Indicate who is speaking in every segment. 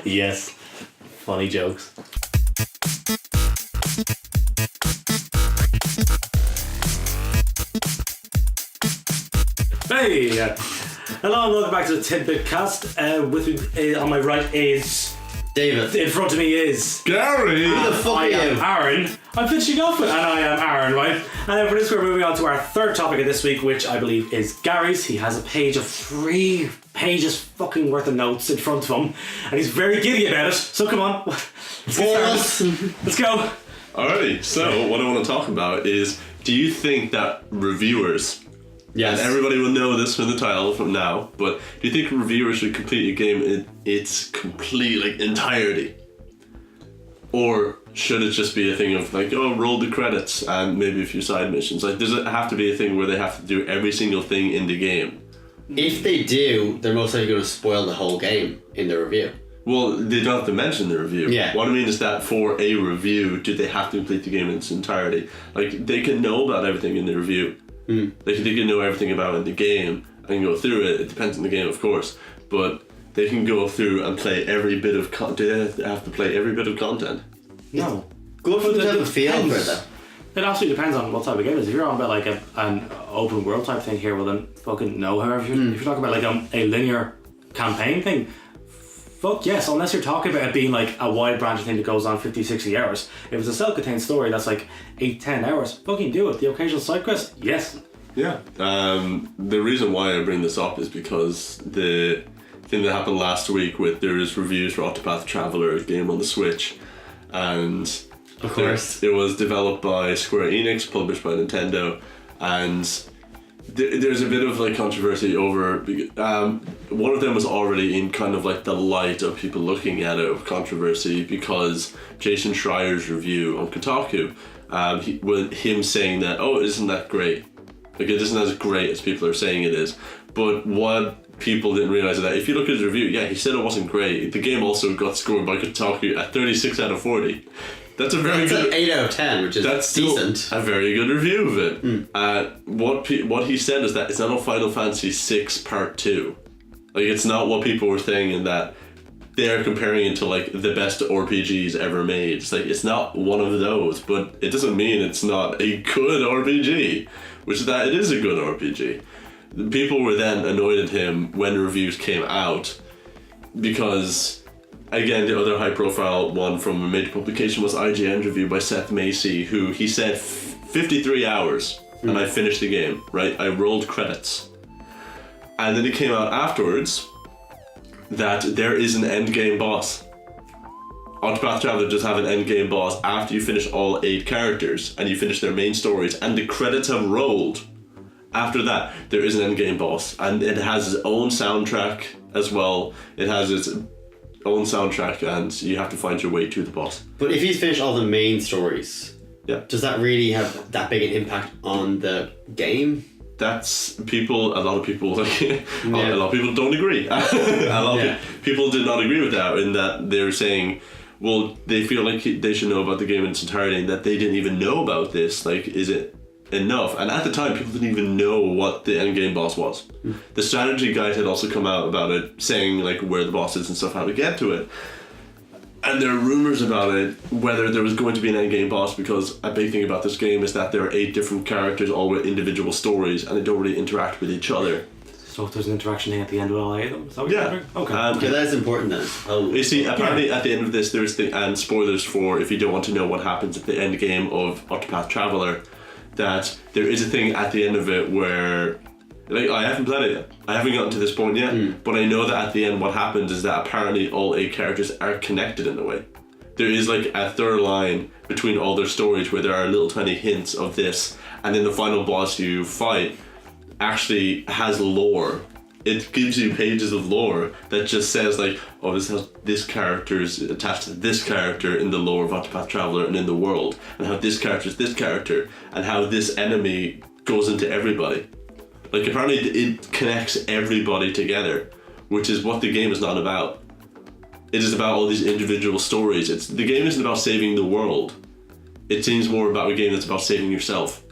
Speaker 1: Yes. Funny jokes. Hey! Hello and welcome back to the Tidbit Cast. With me on my right is...
Speaker 2: David.
Speaker 1: In front of me is...
Speaker 3: Gary!
Speaker 2: Who the fuck
Speaker 1: I
Speaker 2: are you?
Speaker 1: am Aaron. I'm finishing off with, and I am Aaron, right? And for this we're moving on to our third topic of this week, which I believe is Gary's. He has a page of 3 pages fucking worth of notes in front of him, and he's very giddy about it. So come on, let's get started. Let's go.
Speaker 3: Alrighty, so what I want to talk about is, do you think that reviewers,
Speaker 2: Yes.
Speaker 3: and everybody will know this from the title from now, but do you think reviewers should complete a game in its complete entirety? Or should it just be a thing of roll the credits and maybe a few side missions? Does it have to be a thing where they have to do every single thing in the game?
Speaker 2: If they do, they're most likely going to spoil the whole game in the review.
Speaker 3: Well, they don't have to mention the review.
Speaker 2: Yeah.
Speaker 3: What I mean is that for a review, do they have to complete the game in its entirety? They can know about everything in the review. They can know everything about it in the game and go through it. It depends on the game, of course. But they can go through and play every bit of content. Do they have to play every bit of content?
Speaker 1: No.
Speaker 2: Good for them to have a feel for it,
Speaker 1: Depends.
Speaker 2: though.
Speaker 1: It absolutely depends on what type of game it is. If you're on about an open world type thing here, well then fucking no. However, if you're talking about a linear campaign thing, fuck yes, unless you're talking about it being a wide branch thing that goes on 50, 60 hours. If it's a self-contained story that's 8, 10 hours, fucking do it. The occasional side quest, yes.
Speaker 3: Yeah. The reason why I bring this up is because the thing that happened last week there is reviews for Octopath Traveler, a game on the Switch, and
Speaker 2: Of course.
Speaker 3: it was developed by Square Enix, published by Nintendo, and there's a bit of controversy over one of them was already in kind of the light of people looking at it of controversy because Jason Schreier's review on Kotaku, him saying that isn't that great, it isn't as great as people are saying it is. But what people didn't realize is that if you look at his review, he said it wasn't great. The game also got scored by Kotaku at 36 out of 40. That's a very
Speaker 2: It's
Speaker 3: good.
Speaker 2: 8 out of 10, which is
Speaker 3: That's
Speaker 2: decent.
Speaker 3: still a very good review of it. What he said is that it's not a Final Fantasy VI Part 2. It's not what people were saying in that they're comparing it to the best RPGs ever made. It's not one of those, but it doesn't mean it's not a good RPG, which is that it is a good RPG. People were then annoyed at him when reviews came out because, again, the other high-profile one from a major publication was IGN's review by Seth Macy, who he said 53 hours, and I finished the game, right? I rolled credits. And then it came out afterwards that there is an endgame boss. Octopath Traveler does have an endgame boss after you finish all 8 characters, and you finish their main stories, and the credits have rolled. After that, there is an endgame boss, and it has its own soundtrack as well. It has its own soundtrack, and you have to find your way to the boss.
Speaker 2: But if he's finished all the main stories, does that really have that big an impact on the game?
Speaker 3: That's a lot of people a lot of people don't agree. A lot of people did not agree with that, in that they were saying, well, they feel like they should know about the game in its entirety, and that they didn't even know about this. Is it enough? And at the time, people didn't even know what the endgame boss was. The strategy guide had also come out about it, saying where the boss is and stuff, how to get to it. And there are rumors about it, whether there was going to be an endgame boss, because a big thing about this game is that there are 8 different characters, all with individual stories, and they don't really interact with each other.
Speaker 1: So if there's an interaction thing at the end with all 8 of them, is that what you're wondering? Okay.
Speaker 2: Okay, that's important then.
Speaker 3: You see, apparently at the end of this, and spoilers for if you don't want to know what happens at the end game of Octopath Traveler, that there is a thing at the end of it where, I haven't played it yet. I haven't gotten to this point yet, but I know that at the end what happens is that apparently all 8 characters are connected in a way. There is a third line between all their stories where there are little tiny hints of this, and then the final boss you fight actually has lore. It gives you pages of lore that just says this character is attached to this character in the lore of Octopath Traveler and in the world, and how this character is this character, and how this enemy goes into everybody. Apparently it connects everybody together, which is what the game is not about. It is about all these individual stories. The game isn't about saving the world. It seems more about a game that's about saving yourself.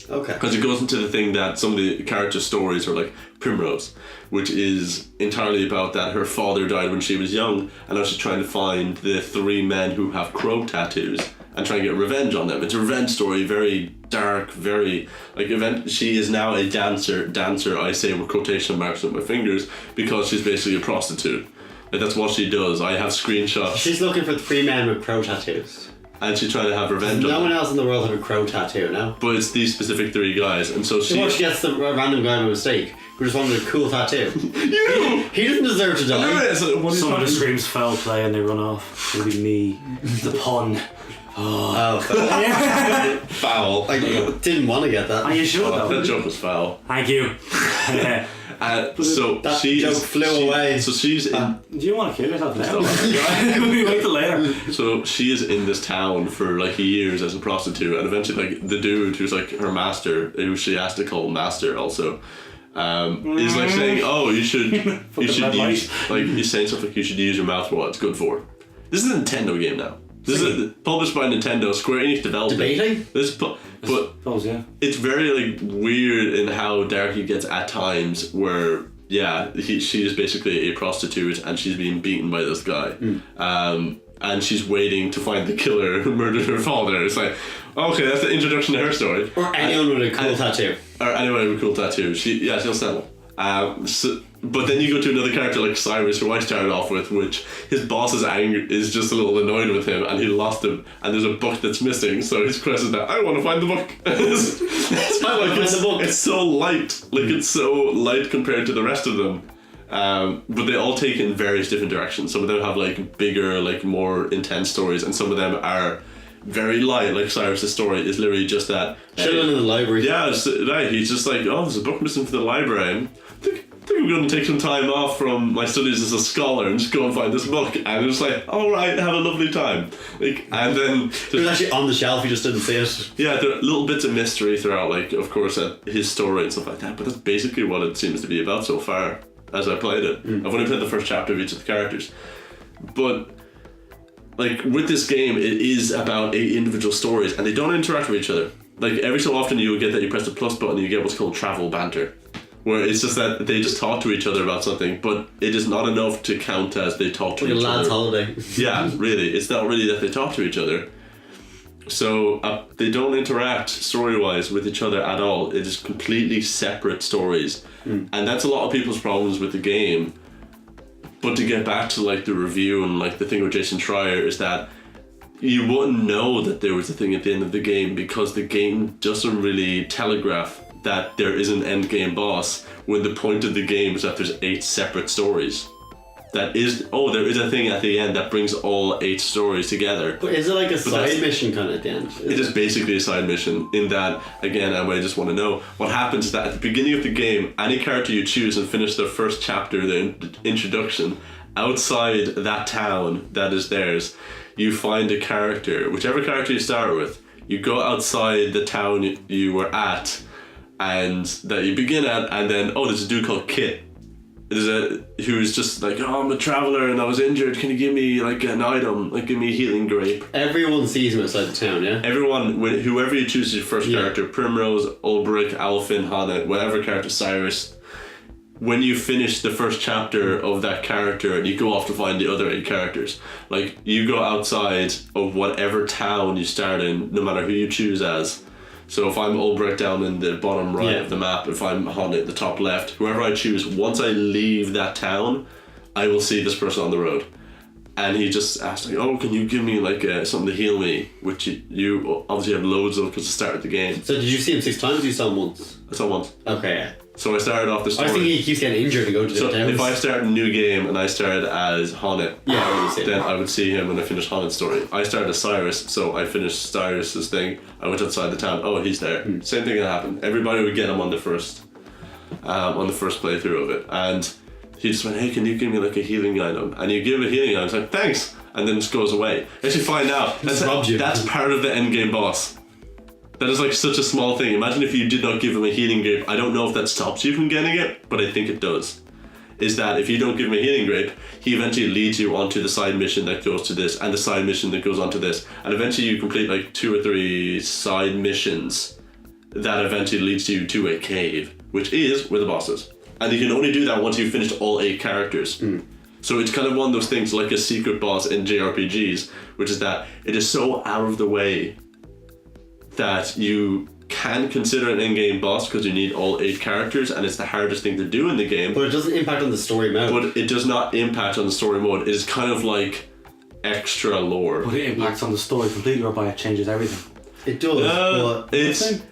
Speaker 2: Okay.
Speaker 3: Because it goes into the thing that some of the character stories are like Primrose, which is entirely about that her father died when she was young, and now she's trying to find the 3 men who have crow tattoos and try and get revenge on them. It's a revenge story, very dark, very like event. She is now a dancer, I say with quotation marks on my fingers, because she's basically a prostitute. Like, that's what she does. I have screenshots.
Speaker 2: She's looking for 3 men with crow tattoos.
Speaker 3: And she's trying to have revenge on
Speaker 2: No
Speaker 3: them.
Speaker 2: one else in the world have a crow tattoo now.
Speaker 3: But it's these specific 3 guys, and so
Speaker 2: She gets the random guy by mistake who just wanted a cool tattoo. He doesn't deserve to die.
Speaker 1: Someone just screams foul play and they run off. It'll be me. The pun.
Speaker 2: Oh,
Speaker 3: foul.
Speaker 2: I didn't want to get that.
Speaker 1: Are you sure
Speaker 3: That
Speaker 1: though?
Speaker 3: joke was foul.
Speaker 1: Thank you.
Speaker 3: So
Speaker 2: That
Speaker 3: she's
Speaker 2: joke flew away.
Speaker 3: So she's in.
Speaker 1: Do you want to kill yourself now? We wait till later.
Speaker 3: So she is in this town for like years as a prostitute, and eventually, like the dude who's like her master, who she has to call master, also, is like saying, "Oh, you should use like he's saying stuff like you should use your mouth for what it's good for." This is a Nintendo game now. This is published by Nintendo. Square Enix developed
Speaker 2: Debating?
Speaker 3: But it's very like weird in how dark it gets at times. Where she is basically a prostitute and she's being beaten by this guy, and she's waiting to find the killer who murdered her father. It's like, okay, that's the introduction to her story.
Speaker 2: Or anyone with a cool tattoo.
Speaker 3: Or anyone with a cool tattoo. She'll settle. But then you go to another character like Cyrus, who I started off with, which his boss is just a little annoyed with him, and he lost him, and there's a book that's missing. So his quest is that I want to find the book. It's so light, like it's so light compared to the rest of them. But they all take in various different directions. Some of them have like bigger, like more intense stories, and some of them are very light. Like Cyrus's story is literally just that
Speaker 2: chilling in the library.
Speaker 3: Yeah, right. He's just like, oh, there's a book missing from the library. I think I'm going to take some time off from my studies as a scholar and just go and find this book. And it's like, all right, have a lovely time. Like, and then
Speaker 2: it was actually on the shelf. You just didn't see it.
Speaker 3: Yeah, there are little bits of mystery throughout, like of course his story and stuff like that. But that's basically what it seems to be about so far as I played it. I've only played the first chapter of each of the characters, but like with this game, it is about 8 individual stories, and they don't interact with each other. Like every so often, you will get that you press the plus button, and you get what's called travel banter, where it's just that they just talk to each other about something, but it is not enough to count as they talk to
Speaker 2: like
Speaker 3: each
Speaker 2: a lad's
Speaker 3: other.
Speaker 2: holiday.
Speaker 3: Yeah, really, it's not really that they talk to each other. So they don't interact story-wise with each other at all. It is completely separate stories, and that's a lot of people's problems with the game. But to get back to like the review and like the thing with Jason Schreier is that you wouldn't know that there was a thing at the end of the game, because the game doesn't really telegraph that there is an end game boss, when the point of the game is that there's 8 separate stories. That is, there is a thing at the end that brings all 8 stories together.
Speaker 2: But is it like a side mission kind of at the end?
Speaker 3: It is basically a side mission in that, again, I just want to know, what happens is that at the beginning of the game, any character you choose and finish their first chapter, their introduction, outside that town that is theirs, you find a character, whichever character you start with, you go outside the town you were at, and that you begin at, and then, there's a dude called Kit. Who's just like, I'm a traveler and I was injured, can you give me like an item, like give me a healing grape?
Speaker 2: Everyone sees him outside the town, yeah?
Speaker 3: Everyone, whoever you choose as your first character, Primrose, Ulbrich, Alfin, Hana, whatever character, Cyrus, when you finish the first chapter of that character and you go off to find the other 8 characters, like you go outside of whatever town you start in, no matter who you choose as. So if I'm Ulbrich down in the bottom right of the map, if I'm Hana at the top left, whoever I choose, once I leave that town, I will see this person on the road. And he just asked, like, can you give me like something to heal me? Which you obviously have loads of because it started the game.
Speaker 2: So did you see him 6 times or you saw him once?
Speaker 3: I saw once.
Speaker 2: Okay, yeah.
Speaker 3: So I started off the story.
Speaker 2: I was thinking he keeps getting injured and go to different towns.
Speaker 3: If I start a new game and I started as Hana, then I would see him when I finish Hana's story. I started as Cyrus, so I finished Cyrus's thing. I went outside the town. Oh, he's there. Same thing that happened. Everybody would get him on the first playthrough of it, and he just went, "Hey, can you give me like a healing item?" And you give him a healing item. It's like, "Thanks," and then it just goes away. As you find out, that's part of the end game boss. That is like such a small thing. Imagine if you did not give him a healing grape. I don't know if that stops you from getting it, but I think it does. Is that if you don't give him a healing grape, he eventually leads you onto the side mission that goes to this, and the side mission that goes on to this. And eventually you complete like 2 or 3 side missions, that eventually leads you to a cave, which is where the boss is. And you can only do that once you've finished all 8 characters. So it's kind of one of those things like a secret boss in JRPGs, which is that it is so out of the way that you can consider an in-game boss because you need all 8 characters, and it's the hardest thing to do in the game.
Speaker 2: But it doesn't impact on the story mode.
Speaker 3: But it does not impact on the story mode. It is kind of like extra lore.
Speaker 1: But it impacts on the story completely, whereby it changes everything.
Speaker 2: It does, but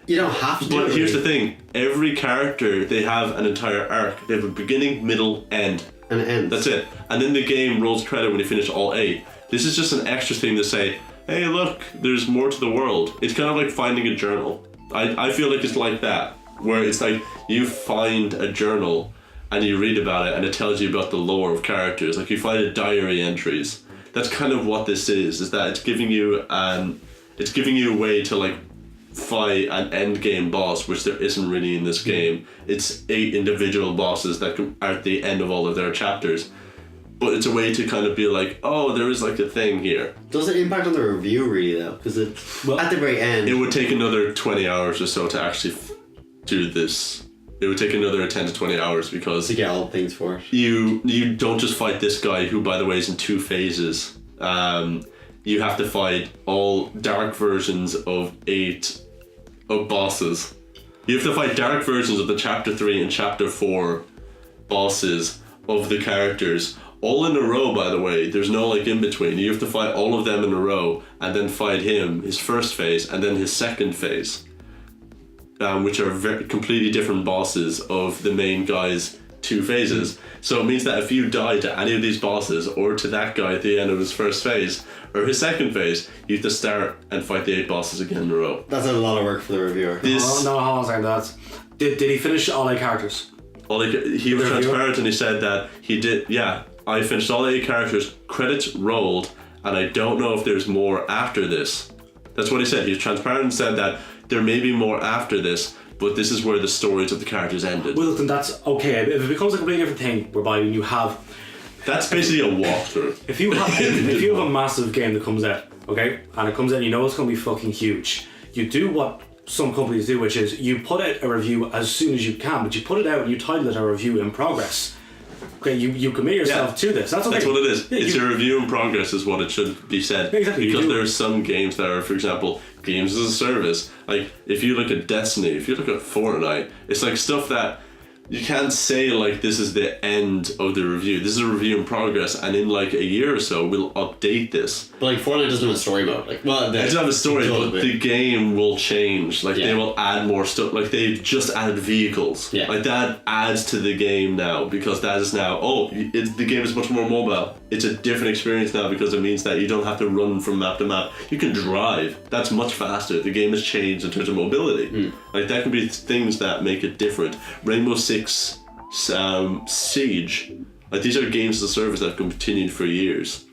Speaker 2: you don't have to do it.
Speaker 3: But here's the
Speaker 2: really.
Speaker 3: thing. Every character, they have an entire arc. They have a beginning, middle, end.
Speaker 2: And it ends.
Speaker 3: That's it. And then the game rolls credit when you finish all 8. This is just an extra thing to say, hey, look, there's more to the world. It's kind of like finding a journal. I feel like it's like that, where it's like you find a journal and you read about it and it tells you about the lore of characters. Like you find a diary entries. That's kind of what this is that it's giving you a way to like fight an end game boss, which there isn't really in this game. It's 8 individual bosses that are at the end of all of their chapters. But it's a way to kind of be like, oh, there is like a thing here.
Speaker 2: Does it impact on the review really though? Because at the very end,
Speaker 3: it would take another 20 hours or so to actually do this. It would take another 10 to 20 hours because
Speaker 2: to get all the things for it.
Speaker 3: You don't just fight this guy, who by the way is in 2 phases. You have to fight all dark versions of 8 of bosses. You have to fight dark versions of the chapter 3 and chapter 4 bosses of the characters. All in a row, by the way. There's no like in between. You have to fight all of them in a row and then fight him, his first phase, and then his second phase. Which are completely different bosses of the main guy's 2 phases. So it means that if you die to any of these bosses or to that guy at the end of his first phase or his second phase, you have to start and fight the 8 bosses again in a row.
Speaker 2: That's a lot of work for the reviewer.
Speaker 1: No, hold on a second, that's... Did he finish all 8 characters?
Speaker 3: He was transparent and he said that he did, yeah, I finished all 8 characters, credits rolled, and I don't know if there's more after this. That's what he said. He was transparent and said that there may be more after this, but this is where the stories of the characters ended.
Speaker 1: Well, then that's okay. If it becomes a completely different thing, whereby you have...
Speaker 3: That's basically a walkthrough.
Speaker 1: If you have a massive game that comes out, okay, and it comes out and you know it's going to be fucking huge, you do what some companies do, which is you put out a review as soon as you can, but you put it out and you title it a review in progress. Okay, you commit yourself to this. That's okay.
Speaker 3: That's what it is. Yeah, it's a review in progress is what it should be said.
Speaker 1: Yeah, exactly.
Speaker 3: Because there are some games that are, for example, games as a service. Like, if you look at Destiny, if you look at Fortnite, it's like stuff that you can't say like this is the end of the review. This is a review in progress, and in like a year or so we'll update this.
Speaker 2: But like Fortnite doesn't have a story mode. Like, well,
Speaker 3: it doesn't have a story, but the game will change. Like they will add more stuff. Like they've just added vehicles.
Speaker 2: Yeah.
Speaker 3: Like that adds to the game now because that is now the game is much more mobile. It's a different experience now because it means that you don't have to run from map to map. You can drive. That's much faster. The game has changed in terms of mobility. Like that can be things that make it different. Rainbow Six Siege, like these are games as a service that have continued for years,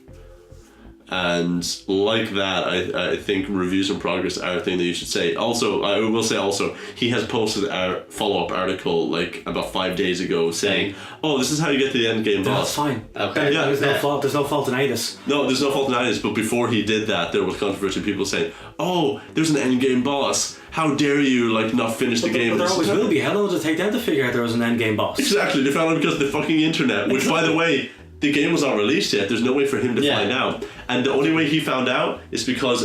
Speaker 3: and like that I think reviews in progress are a thing that you should say. Also, I will say also, he has posted a follow-up article like about 5 days ago saying, oh, this is how you get to the end game boss.
Speaker 1: That's fine.
Speaker 2: Okay.
Speaker 3: Yeah,
Speaker 1: There's no fault in any of this.
Speaker 3: No, there's no fault in this, but before he did that, there was controversy. People saying, oh, there's an end game boss. How dare you like not finish the game?
Speaker 1: But there always will be. How long does it take them to figure out there was an end game boss?
Speaker 3: Exactly, they found out because of the fucking internet, which by the way, the game was not released yet. There's no way for him to find out. And the only way he found out is because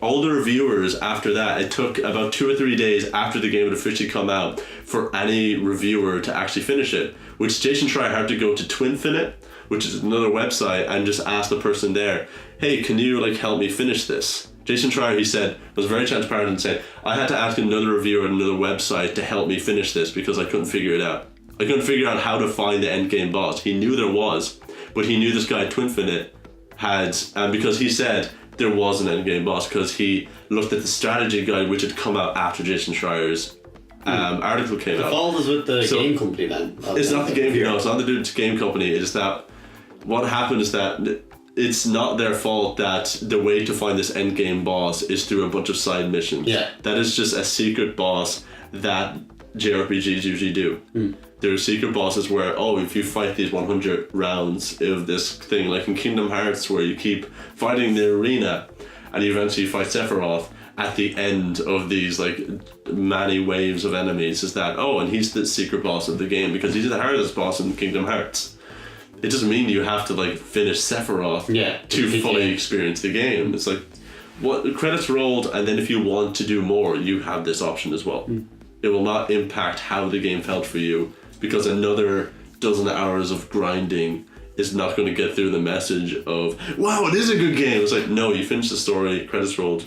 Speaker 3: all the reviewers after that, it took about 2 or 3 days after the game had officially come out for any reviewer to actually finish it. Which Jason Schreier had to go to Twinfinite, which is another website, and just ask the person there, hey, can you like help me finish this? Jason Schreier, he said, was very transparent and said, I had to ask another reviewer at another website to help me finish this because I couldn't figure it out. I couldn't figure out how to find the end game boss. He knew there was, but he knew this guy at Twinfinite had, because he said there was an end game boss because he looked at the strategy guide which had come out after Jason Schreier's article came out.
Speaker 2: The fault is with the game company then.
Speaker 3: It's not the game company, no, it's not the game company. It is that what happened is that it's not their fault that the way to find this end game boss is through a bunch of side missions.
Speaker 2: Yeah.
Speaker 3: That is just a secret boss that JRPGs usually do. There are secret bosses where, if you fight these 100 rounds of this thing, like in Kingdom Hearts where you keep fighting the arena and you eventually fight Sephiroth at the end of these like many waves of enemies is that, oh, and he's the secret boss of the game because he's the hardest boss in Kingdom Hearts. It doesn't mean you have to like finish Sephiroth to fully experience the game. It's like, what credits rolled, and then if you want to do more, you have this option as well. It will not impact how the game felt for you, because another dozen hours of grinding is not going to get through the message of, wow, it is a good game. It's like, no, you finished the story, credits rolled.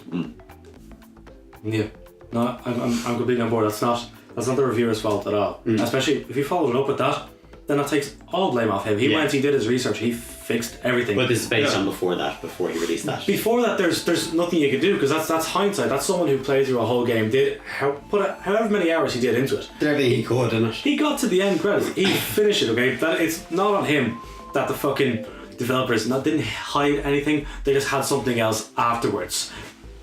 Speaker 1: Yeah, no, I'm completely on board. That's not the reviewer's fault at all. Especially if you followed it up with that, then that takes all blame off him. He went, he did his research, he fixed everything.
Speaker 2: But this is based on before he released that.
Speaker 1: Before that, there's nothing you could do, because that's hindsight. That's someone who played through a whole game, put however many hours he did into it.
Speaker 2: Did everything he could in it.
Speaker 1: He got to the end credits. He finished it. Okay, that it's not on him that the fucking developers didn't hide anything. They just had something else afterwards.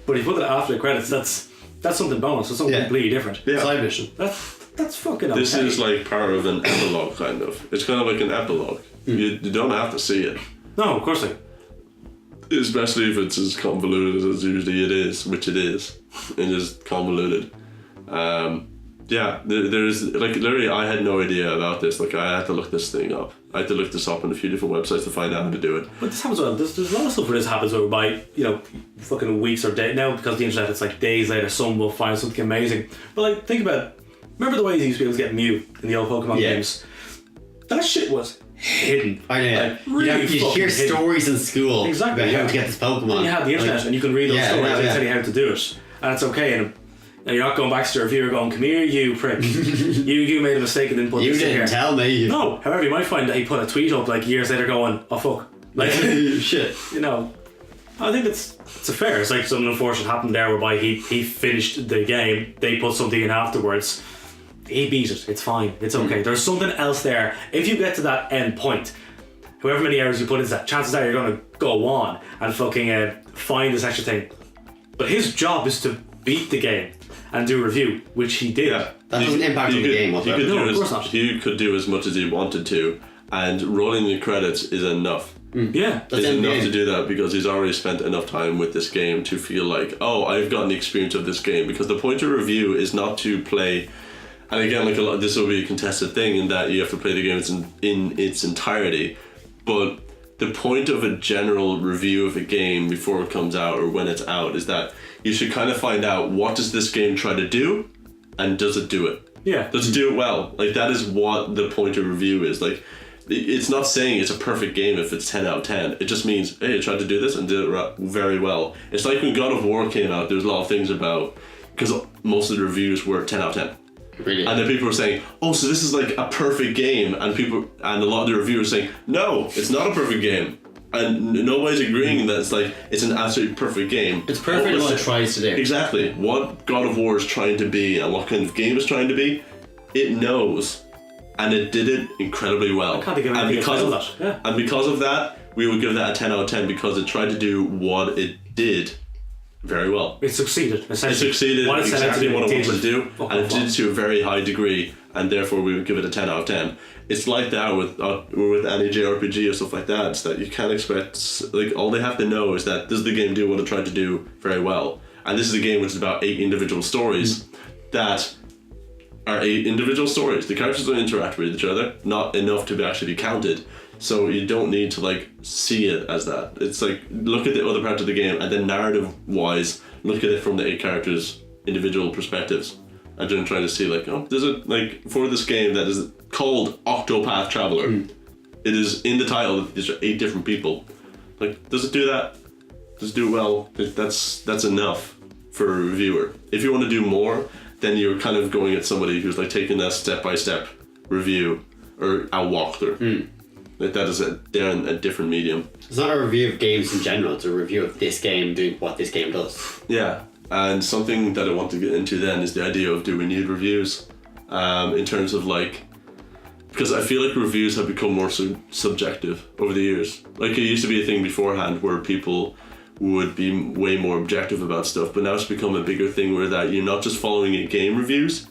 Speaker 1: But if you put it after the credits, that's something bonus. That's something completely different.
Speaker 2: Yeah. Side mission.
Speaker 1: That's fucking okay.
Speaker 3: This is like part of an epilogue, kind of. It's kind of like an epilogue. You don't have to see it.
Speaker 1: No, of course not.
Speaker 3: Especially if it's as convoluted as usually it is, which it is. It is convoluted. There's like literally I had no idea about this. Like I had to look this thing up. I had to look this up on a few different websites to find out how to do it.
Speaker 1: But this happens well. There's a lot of stuff where this happens over by fucking weeks or days. Now because of the internet, it's like days later someone will find something amazing. But like think about it. Remember the way you used to be able to get Mew in the old Pokemon games? That shit was hidden.
Speaker 2: I know.
Speaker 1: Like, really
Speaker 2: you hear
Speaker 1: hidden.
Speaker 2: stories in school
Speaker 1: about
Speaker 2: how to get this Pokemon.
Speaker 1: And you have the internet and you can read those stories and tell you how to do it. And it's okay. And you're not going back to your reviewer going, come here, you prick. you made a mistake and didn't put this in here.
Speaker 2: You didn't tell me.
Speaker 1: No. However, you might find that he put a tweet up like years later going, oh fuck. Like,
Speaker 2: shit.
Speaker 1: I think it's fair. It's like something unfortunate happened there whereby he finished the game, they put something in afterwards. He beat it. It's fine. It's okay. There's something else there. If you get to that end point, however many hours you put into that, chances are you're going to go on and fucking find this extra thing. But his job is to beat the game and do a review, which he did.
Speaker 2: Yeah, that doesn't impact on the game whatsoever.
Speaker 1: No, of course not.
Speaker 3: He could do as much as he wanted to, and rolling the credits is enough.
Speaker 1: Yeah,
Speaker 3: it's enough to do that because he's already spent enough time with this game to feel like, oh, I've gotten the experience of this game. Because the point of review is not to play. And again, like this will be a contested thing in that you have to play the game in its entirety. But the point of a general review of a game before it comes out or when it's out is that you should kind of find out what does this game try to do, and does it do it?
Speaker 1: Yeah.
Speaker 3: Does it do it well? Like that is what the point of review is. Like it's not saying it's a perfect game if it's 10 out of 10. It just means, hey, it tried to do this and did it very well. It's like when God of War came out, there was a lot of things about, because most of the reviews were 10 out of 10.
Speaker 2: Really?
Speaker 3: And then people were saying, oh, so this is like a perfect game, and a lot of the reviewers saying, no, it's not a perfect game. And nobody's agreeing that it's an absolutely perfect game.
Speaker 2: It's perfect in what it tries to do.
Speaker 3: Exactly. What God of War is trying to be and what kind of game it's trying to be, it knows. And it did it incredibly well.
Speaker 1: I can't think of anything because of that. Yeah.
Speaker 3: And because of that, we would give that a 10 out of 10 because it tried to do what it did very well.
Speaker 1: It succeeded, essentially.
Speaker 3: It succeeded exactly what it wanted to do, and it did it to a very high degree, and therefore we would give it a 10 out of 10. It's like that with any JRPG or stuff like that. It's that you can't expect, like, all they have to know is that does the game do what it tried to do very well. And this is a game which is about 8 individual stories that are 8 individual stories. The characters don't interact with each other, not enough to actually be counted. So you don't need to like see it as that. It's like look at the other parts of the game and then narrative wise look at it from the 8 characters' individual perspectives. And then trying to see like, oh, there's a like for this game that is called Octopath Traveler. It is in the title that these are 8 different people. Like, does it do that? Does it do it well? That's enough for a reviewer. If you want to do more, then you're kind of going at somebody who's like taking a step-by-step review or a walkthrough. Like that is they're in a different medium.
Speaker 2: It's not a review of games in general, it's a review of this game doing what this game does.
Speaker 3: Yeah, and something that I want to get into then is the idea of do we need reviews in terms of like, because I feel like reviews have become more subjective over the years. Like it used to be a thing beforehand where people would be way more objective about stuff, but now it's become a bigger thing where that you're not just following a game reviews,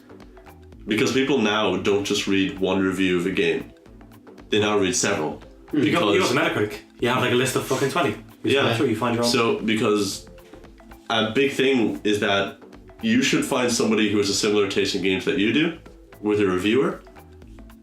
Speaker 3: because people now don't just read one review of a game. They now read several.
Speaker 1: You go to Metacritic, you have like a list of fucking 20.
Speaker 3: Yeah.
Speaker 1: Sure, you find your own.
Speaker 3: So, because a big thing is that you should find somebody who has a similar taste in games that you do with a reviewer,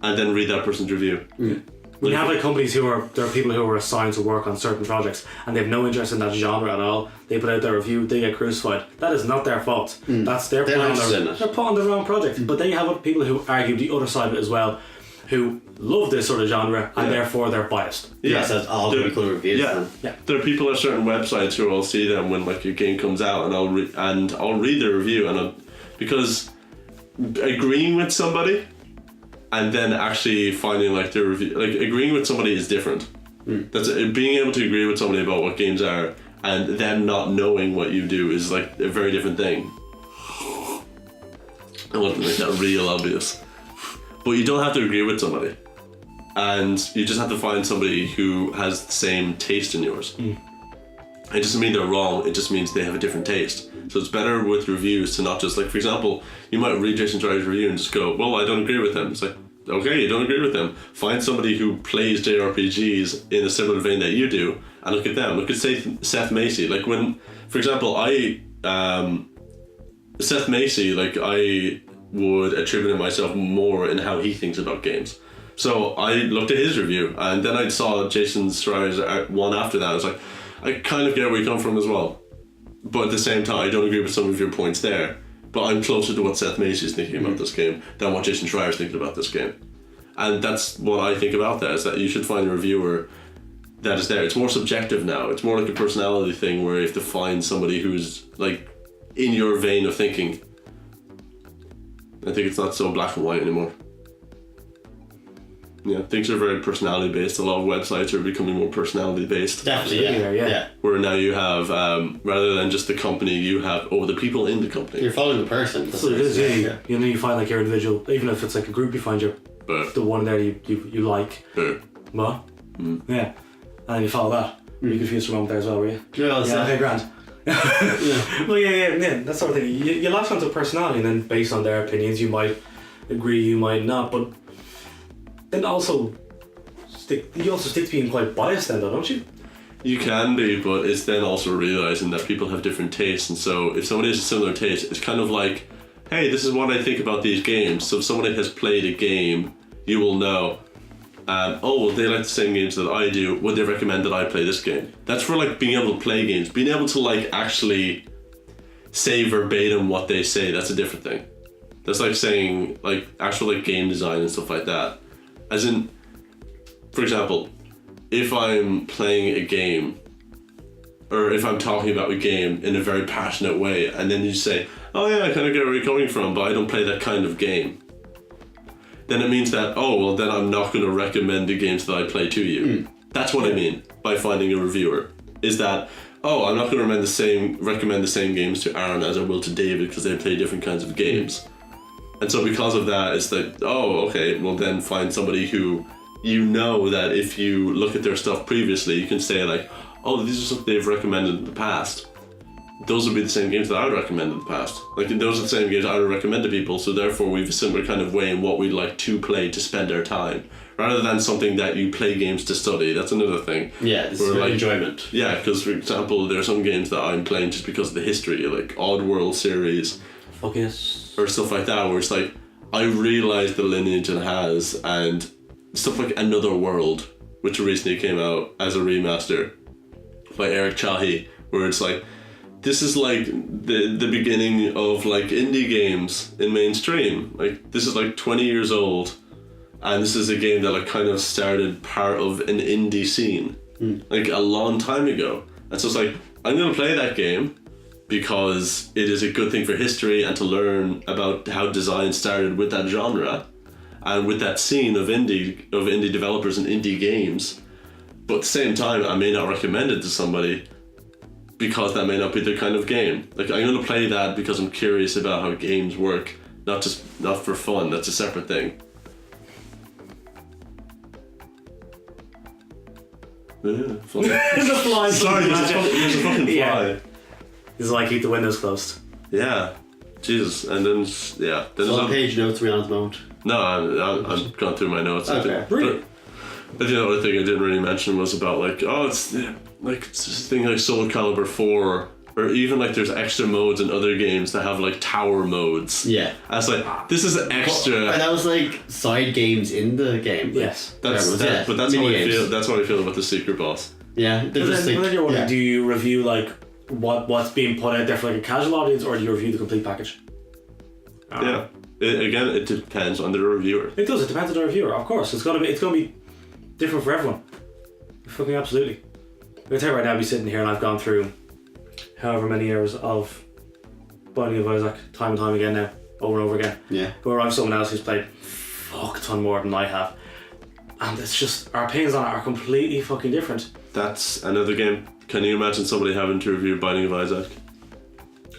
Speaker 3: and then read that person's review.
Speaker 1: When you have like companies there are people who are assigned to work on certain projects and they have no interest in that genre at all. They put out their review, they get crucified. That is not their fault. That's they're put on the wrong project. But then you have other people who argue the other side of it as well, who love this sort of genre and therefore they're biased.
Speaker 2: Yeah, so it's all critical reviews.
Speaker 3: Yeah. There are people at certain websites who I'll see them when like a game comes out, and I'll read their review, because agreeing with somebody and then actually finding like their review, like agreeing with somebody is different. That's being able to agree with somebody about what games are and them not knowing what you do is like a very different thing. I want to make that real obvious. But you don't have to agree with somebody, and you just have to find somebody who has the same taste in yours. It doesn't mean they're wrong, it just means they have a different taste. So it's better with reviews to not just, like, for example, you might read Jason Schreier's review and just go, well, I don't agree with him. It's like, okay, you don't agree with him. Find somebody who plays JRPGs in a similar vein that you do, and look at them. Look at Seth Macy. Like when, for example, Seth Macy, like I would attribute myself more in how he thinks about games. So I looked at his review, and then I saw Jason Schreier's one after that. I was like, I kind of get where you come from as well. But at the same time, I don't agree with some of your points there. But I'm closer to what Seth Macy's thinking about this game than what Jason Schreier's thinking about this game. And that's what I think about that, is that you should find a reviewer that is there. It's more subjective now. It's more like a personality thing where you have to find somebody who's like in your vein of thinking. I think it's not so black and white anymore. Yeah, things are very personality based. A lot of websites are becoming more personality based.
Speaker 2: Definitely, yeah.
Speaker 3: Where now you have, rather than just the company, you have the people in the company.
Speaker 2: You're following the person.
Speaker 1: So it is, yeah. You know, you find like your individual, even if it's like a group, you find the one there you like. What? Yeah. And then you follow that. You confused for a moment there as well, were you?
Speaker 2: Yeah,
Speaker 1: okay, grand. Well, yeah, that sort of thing. You latch onto personality, and then based on their opinions, you might agree, you might not, but then you also stick to being quite biased then, though, don't you?
Speaker 3: You can be, but it's then also realising that people have different tastes, and so if somebody has a similar taste, it's kind of like, hey, this is what I think about these games. So if somebody has played a game, you will know, they like the same games that I do, would they recommend that I play this game? That's for like being able to play games. Being able to like actually say verbatim what they say, that's a different thing. That's like saying like actual like game design and stuff like that. As in, for example, if I'm playing a game, or if I'm talking about a game in a very passionate way, and then you say, oh yeah, I kind of get where you're coming from, but I don't play that kind of game, then it means that, then I'm not going to recommend the games that I play to you. That's what I mean by finding a reviewer, is that, I'm not going to recommend the same games to Aaron as I will to David because they play different kinds of games. And so because of that, it's like, then find somebody who you know that if you look at their stuff previously, you can say like, these are stuff they've recommended in the past. Those would be the same games that I would recommend in the past. Like, those are the same games I would recommend to people, so therefore we have a similar kind of way in what we'd like to play to spend our time. Rather than something that you play games to study, that's another thing.
Speaker 2: Yeah, it's like enjoyment.
Speaker 3: Yeah, because for example, there are some games that I'm playing just because of the history, like Oddworld series.
Speaker 1: Fuck yes.
Speaker 3: Or stuff like that, where it's like, I realise the lineage it has, and stuff like Another World, which recently came out as a remaster by Eric Chahi, where it's like, this is like the beginning of like indie games in mainstream. Like, this is like 20 years old, and this is a game that like kind of started part of an indie scene like a long time ago. And so it's like, I'm gonna play that game because it is a good thing for history and to learn about how design started with that genre and with that scene of indie developers and indie games. But at the same time, I may not recommend it to somebody because that may not be their kind of game. Like, I'm going to play that because I'm curious about how games work, not for fun. That's a separate thing. Yeah, fly.
Speaker 1: There's a fly.
Speaker 3: Sorry, there's a fucking fly.
Speaker 1: Yeah. This is why I keep the windows closed.
Speaker 3: Yeah. Jesus. And then, yeah.
Speaker 2: So on page notes we on at the moment?
Speaker 3: No, I've gone through my notes.
Speaker 2: Okay.
Speaker 1: Really?
Speaker 3: But the other thing I didn't really mention was about like, it's this thing like Soul Calibur 4 or even like there's extra modes in other games that have like tower modes.
Speaker 2: Yeah.
Speaker 3: I was like, this is extra.
Speaker 2: And that was like side games in the game.
Speaker 1: Yes.
Speaker 3: But that's
Speaker 2: Mini
Speaker 3: how I
Speaker 2: games.
Speaker 3: feel. That's how I feel about the secret boss.
Speaker 2: Yeah. They're just like,
Speaker 1: But then you're wondering,
Speaker 2: yeah.
Speaker 1: do you review like what's being put out there for like a casual audience, or do you review the complete package?
Speaker 3: Yeah. It depends on the reviewer.
Speaker 1: It does. It depends on the reviewer, of course. It's gonna be different for everyone. Fucking absolutely. I can tell you right now, I'd be sitting here and I've gone through however many years of Binding of Isaac time and time again now, over and over again.
Speaker 2: Yeah.
Speaker 1: Where I'm someone else who's played fuck a ton more than I have, and it's just our opinions on it are completely fucking different.
Speaker 3: That's another game. Can you imagine somebody having to review Binding of Isaac?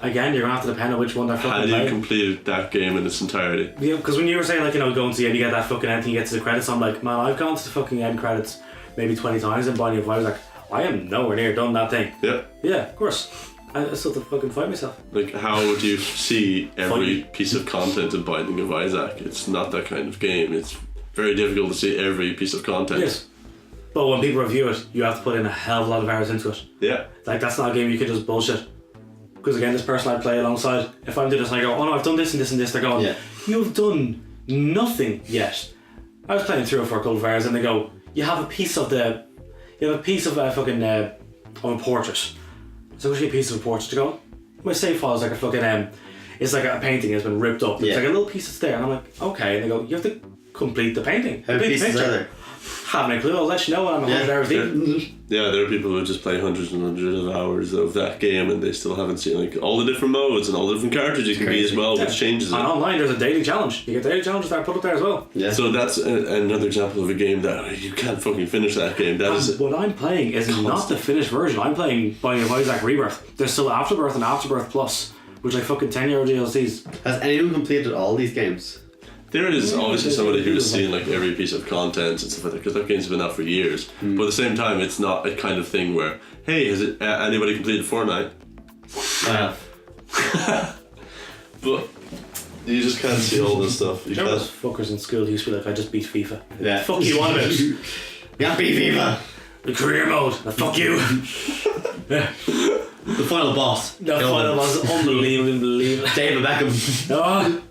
Speaker 1: Again, you're gonna have to depend on which one they're
Speaker 3: How
Speaker 1: fucking
Speaker 3: do you
Speaker 1: playing.
Speaker 3: complete that game in its entirety?
Speaker 1: Yeah, because when you were saying like, you know, go and see it, you get that fucking end, you get to the credits. I'm like, man, I've gone to the fucking end credits maybe 20 times in Binding of Isaac. I am nowhere near done that thing.
Speaker 3: Yeah.
Speaker 1: Yeah, of course. I still have to fucking fight myself.
Speaker 3: Like, how would you see every
Speaker 1: Funny.
Speaker 3: piece of content in Binding of Isaac? It's not that kind of game. It's very difficult to see every piece of content.
Speaker 1: Yes. But when people review it, you have to put in a hell of a lot of hours into it.
Speaker 3: Yeah.
Speaker 1: Like, that's not a game you can just bullshit. Because again, this person I play alongside, if I'm doing this and I go, oh no, I've done this and this and this, they're going,
Speaker 2: Yeah.
Speaker 1: you've done nothing yet. I was playing through it for a couple of hours and they go, you have a piece of a fucking, of a portrait. So what's a piece of a portrait to go? My save file is like a fucking, it's like a painting that's been ripped up. It's
Speaker 2: Yeah.
Speaker 1: like a little piece that's there. And I'm like, okay. And they go, you have to complete the painting.
Speaker 2: How many
Speaker 1: Complete the
Speaker 2: pieces
Speaker 1: picture.
Speaker 2: are there?
Speaker 1: Haven't a clue. I'll let you know when I'm 100 hours deep.
Speaker 3: Yeah, there are people who just play hundreds and hundreds of hours of that game and they still haven't seen like all the different modes and all the different characters you can be as well, which changes it.
Speaker 1: And online, there's a daily challenge. You get daily challenges that are put up there as well.
Speaker 2: Yeah.
Speaker 3: So that's another example of a game that you can't fucking finish that game. That is
Speaker 1: And what I'm playing is not the finished version. I'm playing Binding of Isaac Rebirth. There's still Afterbirth and Afterbirth Plus, which are fucking 10-year DLCs.
Speaker 2: Has anyone completed all these games?
Speaker 3: there is obviously somebody who's
Speaker 1: like-
Speaker 3: seen like every piece of content and stuff like that because that game's been out for years. But at the same time, it's not a kind of thing where, hey, has it anybody completed Fortnite?
Speaker 2: I have.
Speaker 3: But you just can't see all this stuff. You
Speaker 1: Remember those
Speaker 3: can't.
Speaker 1: fuckers in school who used to be like, I just beat FIFA.
Speaker 2: Yeah.
Speaker 1: Fuck you on about?
Speaker 2: Yeah, beat FIFA.
Speaker 1: The career mode. Fuck you.
Speaker 2: The final boss.
Speaker 1: The final was unbelievable.
Speaker 2: David Beckham.
Speaker 1: Oh,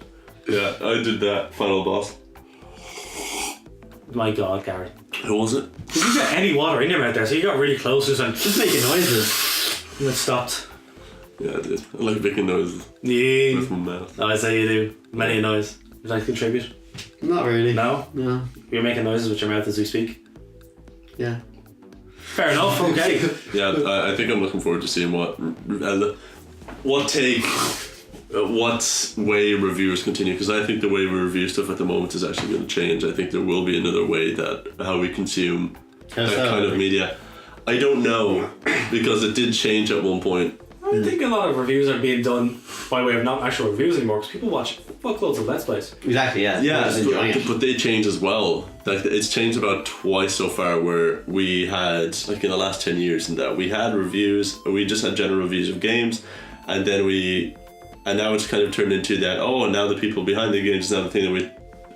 Speaker 3: Yeah, I did that final boss.
Speaker 1: my God, Gary.
Speaker 3: Who was it?
Speaker 1: Did you get any water in your mouth there? So you got really close to and
Speaker 2: Just making noises.
Speaker 1: it stopped.
Speaker 3: Yeah, I did. I like making noises
Speaker 1: Yeah.
Speaker 3: with my mouth.
Speaker 1: I say you do. Many a noise. Would you like to contribute?
Speaker 2: Not really.
Speaker 1: No?
Speaker 2: No.
Speaker 1: You're making noises with your mouth as we speak.
Speaker 2: Yeah.
Speaker 1: Fair enough, okay.
Speaker 3: Yeah, I think I'm looking forward to seeing what way reviewers continue, because I think the way we review stuff at the moment is actually going to change. I think there will be another way that how we consume
Speaker 2: How's
Speaker 3: that
Speaker 2: that?
Speaker 3: kind of media. I don't know, because it did change at one point.
Speaker 1: I think a lot of reviews are being done by way of not actual reviews anymore because people watch fuckloads of Let's Plays.
Speaker 2: Exactly, yeah.
Speaker 3: Yeah,
Speaker 2: Just enjoying it.
Speaker 3: but they change as well. Like it's changed about twice so far. Where we had like in the last 10 years, and that we had reviews. We just had general reviews of games, and then now it's kind of turned into that. Oh, and now the people behind the games is another thing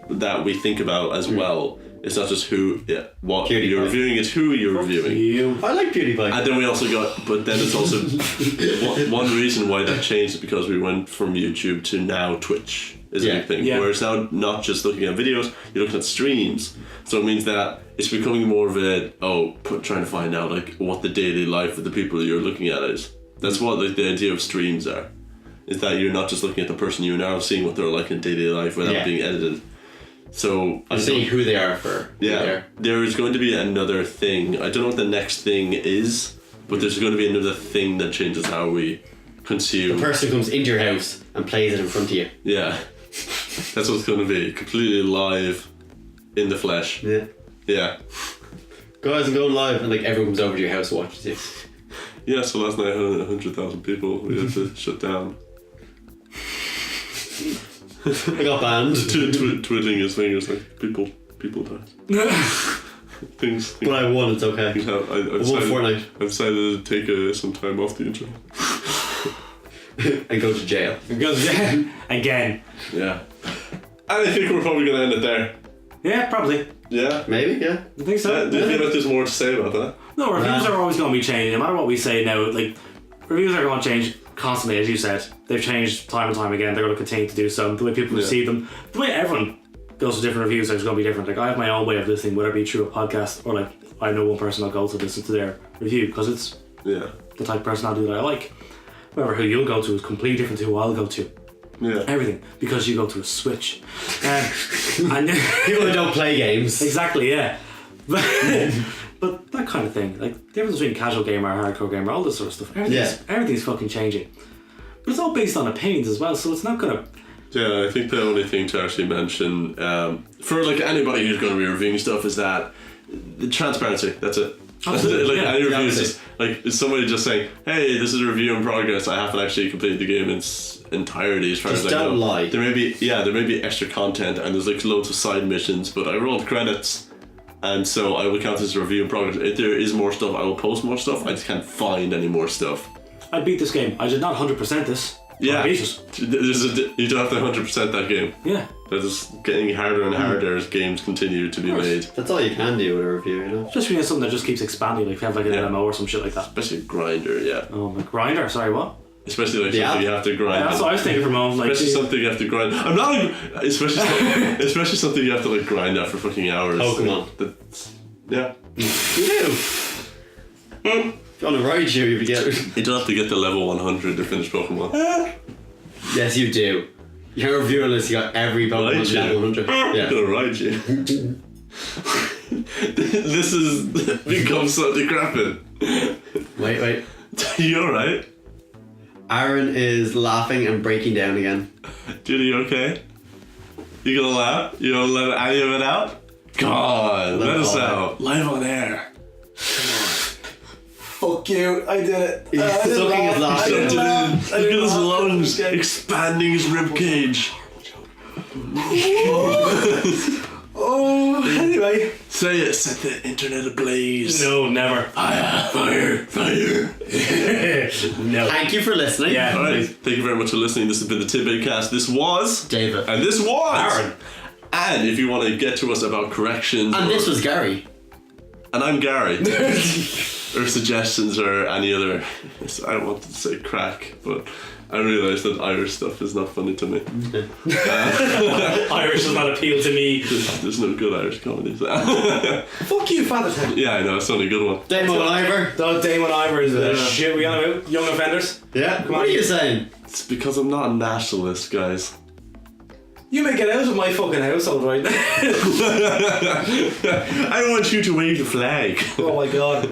Speaker 3: that we think about as well. It's not just what
Speaker 2: PewDiePie.
Speaker 3: you're reviewing. It's who you're reviewing.
Speaker 1: You.
Speaker 2: I like PewDiePie.
Speaker 3: And then we also but then it's also one reason why that changed is because we went from YouTube to now Twitch is a
Speaker 2: Yeah.
Speaker 3: big thing.
Speaker 1: Yeah.
Speaker 3: Where it's now not just looking at videos, you're looking at streams. So it means that it's becoming more of trying to find out like what the daily life of the people you're looking at is. That's what like the idea of streams are. Is that you're not just looking at the person, you're now seeing what they're like in daily life without
Speaker 2: Yeah.
Speaker 3: being edited. So
Speaker 2: I'm seeing who they are for.
Speaker 3: yeah, there is going to be another thing. I don't know what the next thing is, but there's going to be another thing that changes how we consume.
Speaker 2: The person comes into your house and plays it in front of you.
Speaker 3: Yeah, that's what it's going to be. Completely live, in the flesh.
Speaker 2: Yeah.
Speaker 3: Yeah,
Speaker 2: Guys, I'm going live, and like everyone comes over to your house and watches you.
Speaker 3: yeah. So last night I had 100,000 people. We had to shut down.
Speaker 2: I got banned.
Speaker 3: Twiddling his fingers like people died. Things.
Speaker 2: But I won, it's okay.
Speaker 3: I
Speaker 2: I won Fortnite
Speaker 3: I've decided to take some time off the internet.
Speaker 2: and go to jail.
Speaker 1: Because, again.
Speaker 3: Yeah. And I think we're probably going to end it there.
Speaker 1: Yeah, probably.
Speaker 3: Yeah.
Speaker 2: Maybe, yeah.
Speaker 1: I think so.
Speaker 3: Do you feel like there's more to say about that?
Speaker 1: No, reviews are always going to be changing. No matter what we say now, like, reviews are going to change constantly, as you said. They've changed time and time again. They're going to continue to do so. The way people receive them, the way everyone goes to different reviews is going to be different. Like, I have my own way of listening, whether it be through a podcast or like I know one person I'll go to listen to their review because it's the type of personality that I like. Whoever who you'll go to is completely different to who I'll go to.
Speaker 3: Yeah.
Speaker 1: Everything, because you go to a Switch. And
Speaker 2: People who don't play games.
Speaker 1: Exactly, yeah. But that kind of thing, like the difference between casual gamer and hardcore gamer, all this sort of stuff, everything's fucking changing. But it's all based on opinions as well, so it's not gonna.
Speaker 3: Yeah, I think the only thing to actually mention for like anybody who's going to be reviewing stuff is that the transparency. That's it.
Speaker 1: Absolutely,
Speaker 3: like any review is just like is somebody just saying, "Hey, this is a review in progress. I haven't actually completed the game in its entirety." As far
Speaker 2: Just
Speaker 3: as I know,
Speaker 2: don't lie.
Speaker 3: There may be extra content and there's like loads of side missions, but I rolled credits, and so I will count this as a review in progress. If there is more stuff, I will post more stuff. I just can't find any more stuff.
Speaker 1: I beat this game. I did not 100% this.
Speaker 3: Yeah,
Speaker 1: I beat it.
Speaker 3: You don't have to 100% that game.
Speaker 1: Yeah.
Speaker 3: That is getting harder and harder as games continue to be made.
Speaker 2: That's all you can do with a review, you know?
Speaker 1: Especially when you have something that just keeps expanding, like if you have like an MMO or some shit like that.
Speaker 3: Especially Grinder, yeah.
Speaker 1: Oh, my Grinder, sorry, what?
Speaker 3: Especially like
Speaker 2: Yeah.
Speaker 3: something you have to grind.
Speaker 1: That's what I was thinking for a moment. Like,
Speaker 3: Especially something you have to grind. I'm not like, especially something you have to like grind out for fucking hours.
Speaker 2: Pokemon.
Speaker 3: That's, yeah.
Speaker 2: You do. If you want to ride you get.
Speaker 3: You don't have to get to level 100 to finish Pokemon.
Speaker 2: Yes, you do. Your review unless you got every Pokemon
Speaker 3: Ride you.
Speaker 2: level 100.
Speaker 3: I'm
Speaker 2: Yeah.
Speaker 3: gonna ride you. This has become so decrepit.
Speaker 2: Wait.
Speaker 3: You alright?
Speaker 2: Aaron is laughing and breaking down again.
Speaker 3: Judy, you okay? You gonna laugh? You gonna let any of it out? God, let us out. Live on air.
Speaker 1: fuck you, I did it.
Speaker 2: He's sucking his laugh.
Speaker 3: Look at his lungs expanding his rib cage.
Speaker 1: Oh, anyway.
Speaker 3: Say it, set the internet ablaze.
Speaker 1: No, never.
Speaker 3: Fire.
Speaker 1: No.
Speaker 2: Thank you for listening.
Speaker 1: Yeah.
Speaker 3: Alright, thank you very much for listening. This has been the Tidbit Cast. This was
Speaker 2: David.
Speaker 3: and this was
Speaker 1: Aaron.
Speaker 3: And if you want to get to us about corrections
Speaker 2: And this was Gary.
Speaker 3: and I'm Gary or suggestions or any other I wanted to say crack, but I realised that Irish stuff is not funny to me.
Speaker 1: Irish does not appeal to me.
Speaker 3: There's no good Irish comedies.
Speaker 1: Fuck you, Father Time.
Speaker 3: Yeah, I know, it's not a good one.
Speaker 2: Damon Ivor.
Speaker 1: Damon Ivor is shit we on about. Young offenders.
Speaker 2: Yeah. What are you saying?
Speaker 3: It's because I'm not a nationalist, guys.
Speaker 1: You may get out of my fucking household right now.
Speaker 3: I want you to wave the flag.
Speaker 1: Oh my god.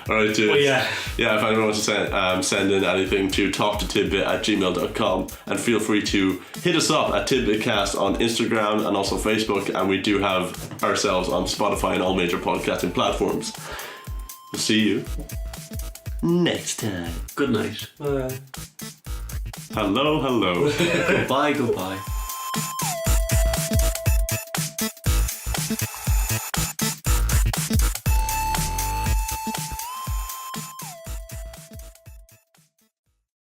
Speaker 3: Alright, dude.
Speaker 1: Well, yeah.
Speaker 3: Yeah, if anyone wants to send in anything to talktotidbit@gmail.com, and feel free to hit us up at Tidbitcast on Instagram and also Facebook, and we do have ourselves on Spotify and all major podcasting platforms. We'll see you next time.
Speaker 2: Good night.
Speaker 3: Hello.
Speaker 2: Goodbye.